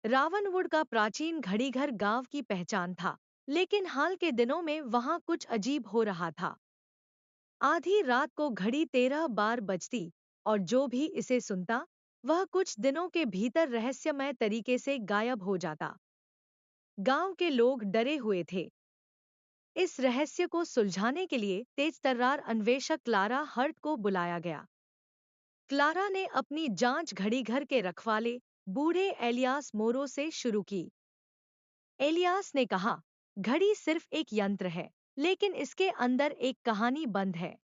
रावणवुड का प्राचीन घड़ीघर गांव की पहचान था, लेकिन हाल के दिनों में वहां कुछ अजीब हो रहा था। आधी रात को घड़ी 13 बार बजती, और जो भी इसे सुनता, वह कुछ दिनों के भीतर रहस्यमय तरीके से गायब हो जाता। गांव के लोग डरे हुए थे। इस रहस्य को सुलझाने के लिए तेजतर्रार अन्वेषक क्लारा हर्ट को बुलाया गया। क्लारा ने अपनी जांच घड़ीघर के रखवाले बूढ़े एलियास मोरो से शुरू की। एलियास ने कहा, घड़ी सिर्फ एक यंत्र है, लेकिन इसके अंदर एक कहानी बंद है।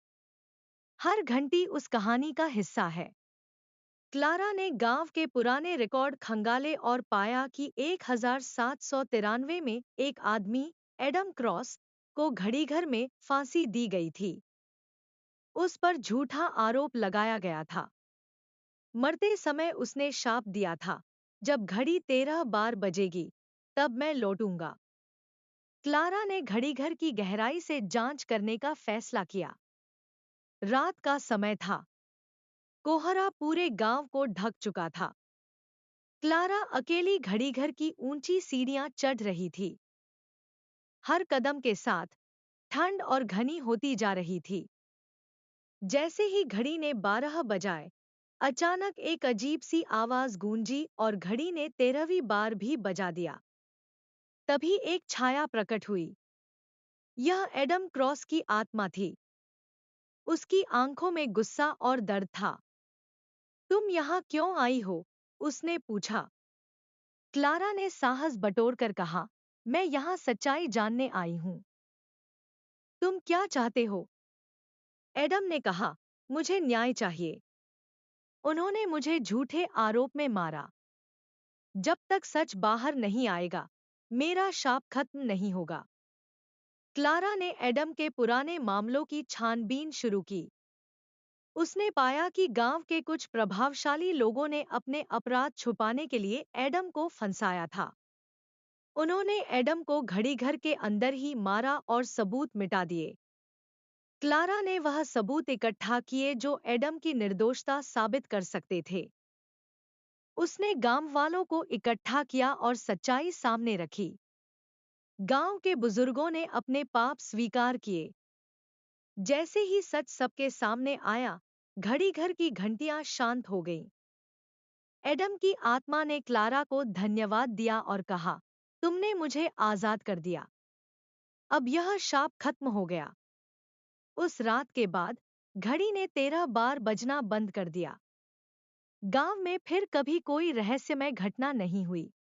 हर घंटी उस कहानी का हिस्सा है। क्लारा ने गांव के पुराने रिकॉर्ड खंगाले और पाया कि 1793 में एक आदमी, एडम क्रॉस, को घड़ीघर में फांसी दी गई थी। उस पर झूठा आरोप लगाया गया था। मरते समय उसने शाप दिया था, जब घड़ी 13 बार बजेगी, तब मैं लौटूंगा। क्लारा ने घड़ीघर की गहराई से जांच करने का फैसला किया। रात का समय था। कोहरा पूरे गांव को ढक चुका था। क्लारा अकेली घड़ीघर की ऊंची सीढ़ियां चढ़ रही थी। हर कदम के साथ ठंड और घनी होती जा रही थी। जैसे ही घड़ी ने 12 बजाए, अचानक एक अजीब सी आवाज गूंजी और घड़ी ने 13वीं बार भी बजा दिया। तभी एक छाया प्रकट हुई। यह एडम क्रॉस की आत्मा थी। उसकी आंखों में गुस्सा और दर्द था। तुम यहाँ क्यों आई हो? उसने पूछा। क्लारा ने साहस बटोरकर कहा, मैं यहाँ सच्चाई जानने आई हूँ। तुम क्या चाहते हो? एडम ने कहा, मुझे न्याय चाहिए। उन्होंने मुझे झूठे आरोप में मारा। जब तक सच बाहर नहीं आएगा, मेरा शाप खत्म नहीं होगा। क्लारा ने एडम के पुराने मामलों की छानबीन शुरू की। उसने पाया कि गांव के कुछ प्रभावशाली लोगों ने अपने अपराध छुपाने के लिए एडम को फंसाया था। उन्होंने एडम को घड़ीघर के अंदर ही मारा और सबूत मिटा दिए। क्लारा ने वह सबूत इकट्ठा किए जो एडम की निर्दोषता साबित कर सकते थे। उसने गांव वालों को इकट्ठा किया और सच्चाई सामने रखी। गांव के बुजुर्गों ने अपने पाप स्वीकार किए। जैसे ही सच सबके सामने आया, घड़ीघर की घंटियां शांत हो गईं। एडम की आत्मा ने क्लारा को धन्यवाद दिया और कहा, तुमने मुझे आजाद कर दिया। अब यह शाप खत्म हो गया। उस रात के बाद घड़ी ने 13 बार बजना बंद कर दिया। गांव में फिर कभी कोई रहस्यमय घटना नहीं हुई।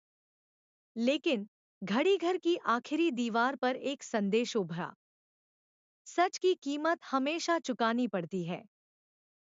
लेकिन घड़ीघर की आखिरी दीवार पर एक संदेश उभरा। सच की कीमत हमेशा चुकानी पड़ती है।